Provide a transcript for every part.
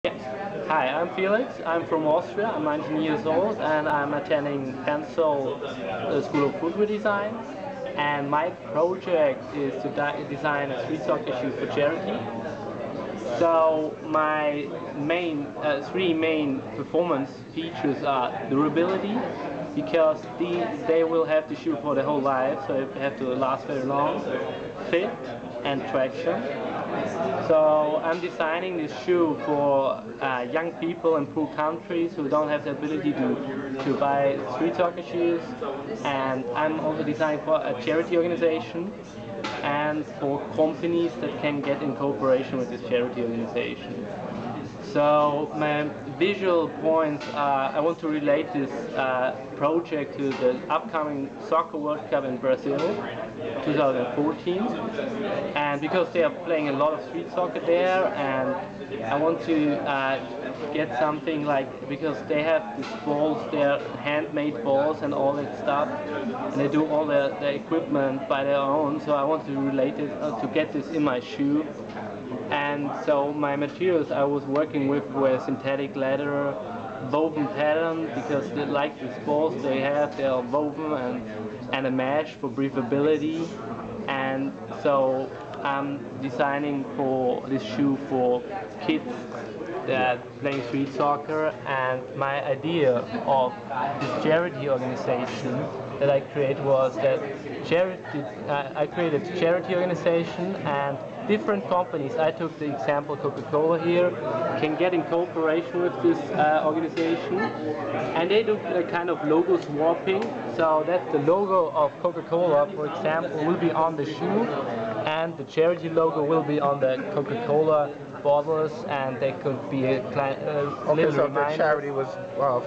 Yeah. Hi, I'm Felix. I'm from Austria. I'm 19 years old and I'm attending Pensole School of Footwear Design. And my project is to design a street soccer shoe for charity. So my three main performance features are durability, because they will have the shoe for the whole life, so it have to last very long. Fit and traction. So I'm designing this shoe for young people in poor countries who don't have the ability to buy street soccer shoes, and I'm also designing for a charity organization and for companies that can get in cooperation with this charity organization. So my visual points are, I want to relate this project to the upcoming Soccer World Cup in Brazil 2014, and because they are playing a lot of street soccer there, and I want to get something like, because they have these balls, they're handmade balls and all that stuff, and they do all the equipment by their own, so I want to relate it, to get this in my shoe. And so my materials I was working with were synthetic leather, woven pattern, because they, like these balls they are woven, and a mesh for breathability. And so I'm designing for this shoe for kids that playing street soccer, and my idea of this charity organization that I created was that I created a charity organization, and different companies, I took the example Coca-Cola here, can get in cooperation with this organization, and they do a kind of logo swapping, so that the logo of Coca-Cola, for example, will be on the shoe, and the charity logo will be on the Coca-Cola bottles, and they could be a Okay, so if the charity was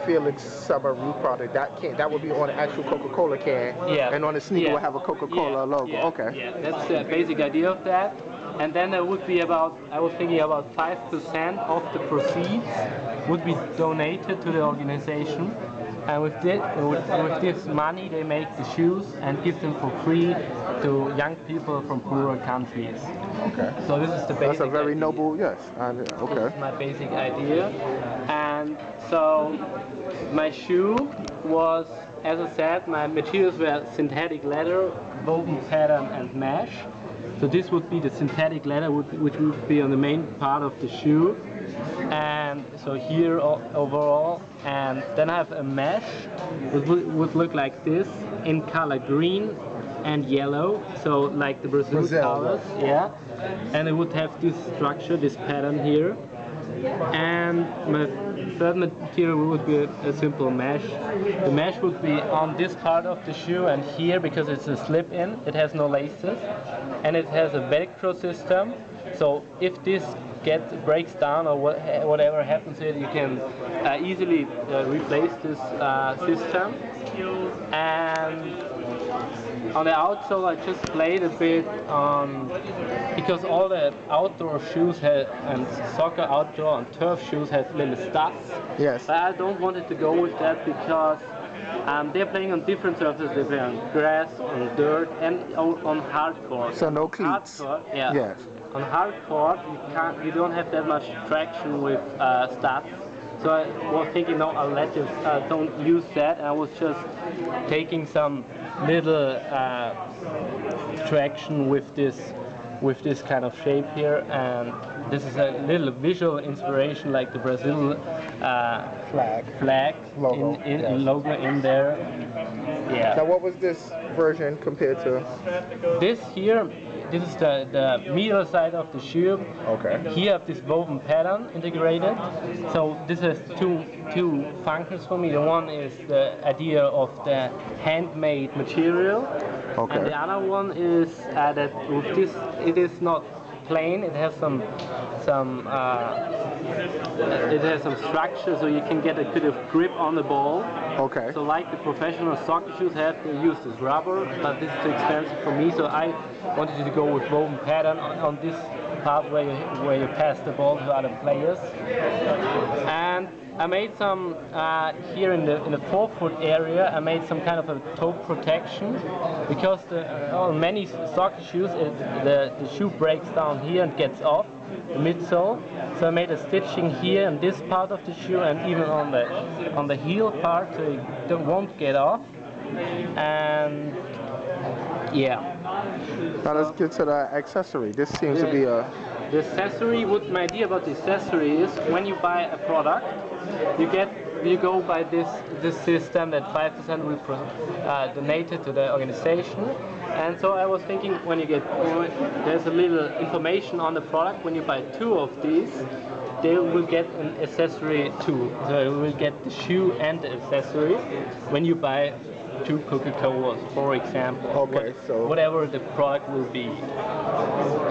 Felix Summer Roof Product, that would be on the actual Coca-Cola can, yeah, and on the sneaker will have a Coca-Cola logo. Yeah, okay. Yeah, that's the basic idea of that. And then there would be about, I was thinking about 5% of the proceeds would be donated to the organization. And with this money they make the shoes and give them for free to young people from poorer countries. Okay. So this is the basic That's a very idea. noble, yes. Okay. This is my basic idea. And so my shoe was, as I said, my materials were synthetic leather, woven pattern and mesh. So this would be the synthetic leather, which would be on the main part of the shoe. And so here overall, and then I have a mesh, which would look like this, in color green and yellow, so like the Brazil colors, yeah. And it would have this structure, this pattern here. And my third material would be a simple mesh. The mesh would be on this part of the shoe and here, because it's a slip-in, it has no laces, and it has a Velcro system. So if this breaks down or whatever happens here, you can easily replace this system. And on the outsole I just played a bit on, because all the outdoor shoes and soccer outdoor and turf shoes have little studs. Yes. But I don't want it to go with that, because they're playing on different surfaces. They play on grass, on dirt, and on hard court. So no cleats. Hard court, yeah. Yes. On hard court you don't have that much traction with studs. So I was thinking, no, I'll let this, don't use that. And I was just taking some little traction with this kind of shape here, and this is a little visual inspiration, like the Brazil flag logo, logo in there. Yeah. Now, what was this version compared to? This here, this is the middle side of the shoe. Okay. Here I have this woven pattern integrated. So this has two functions for me. The one is the idea of the handmade material. Okay. And the other one is that with this, it is not plain. It has some structure, so you can get a bit of grip on the ball. Okay. So like the professional soccer shoes have, they use this rubber, but this is too expensive for me, so I wanted to go with woven pattern on this part where you pass the ball to other players. And I made some here in the forefoot area. I made some kind of a toe protection, because on many soccer shoes the shoe breaks down here and gets off the midsole, So I made a stitching here in this part of the shoe and even on the heel part, so it won't get off. And yeah. Now let's get to the accessory. This seems to be a... The accessory, what my idea about the accessory is, when you buy a product, you go by this system that 5% will donated to the organization. And so I was thinking, when you there's a little information on the product. When you buy 2 of these, they will get an accessory too. So you will get the shoe and the accessory when you buy 2 Coca-Colas, for example. Okay, so whatever the product will be.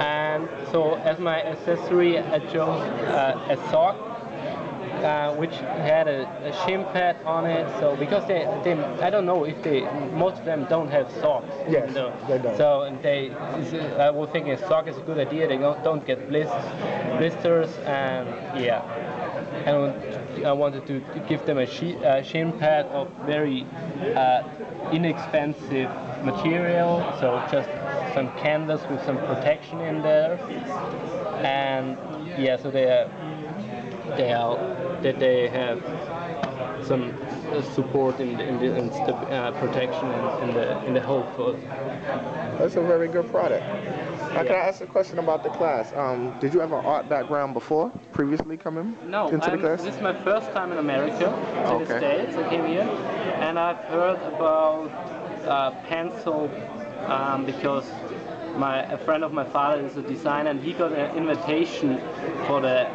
And so as my accessory, I chose a sock, which had a shin pad on it. So because they I don't know if most of them don't have socks. Yes, they don't. So I was thinking a sock is a good idea. They don't get blisters, and yeah. And I wanted to give them a shin pad of very inexpensive material, so just some canvas with some protection in there, and yeah, so they have some support in the protection in the whole foot. That's a very good product. Now, can I ask a question about the class? Did you have an art background before, previously coming into the class? This is my first time in America, to the States. I came here, and I've heard about Pensole because a friend of my father is a designer, and he got an invitation for the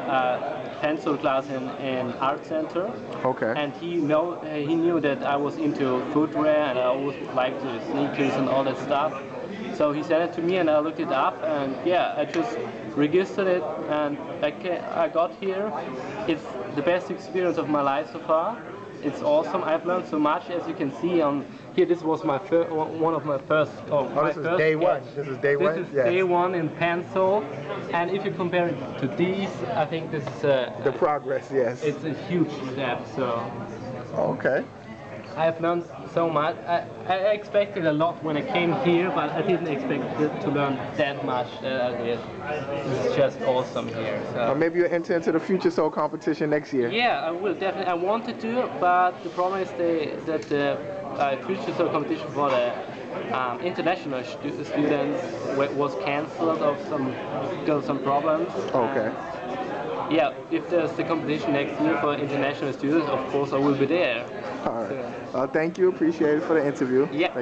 Pensole class in Art Center. Okay. And he knew that I was into footwear, and I always liked the sneakers and all that stuff. So he sent it to me, and I looked it up, and yeah, I just registered it, and I got here. It's the best experience of my life so far. It's awesome. I've learned so much, as you can see on here. This was one of my first. This is day one. This is day one. This is day one in Pensole, and if you compare it to these, I think this is the progress. Yes. It's a huge step. So. Okay. I've learned so much. I expected a lot when I came here, but I didn't expect to learn that much that I did. It's just awesome here. So. Maybe you'll enter into the Future Soul competition next year. Yeah, I will definitely. I wanted to, but the problem is that the Future Soul competition for the international students was cancelled because of some problems. Okay. Yeah, if there's the competition next year for international students, of course I will be there. All right. Thank you. Appreciate it for the interview. Yeah.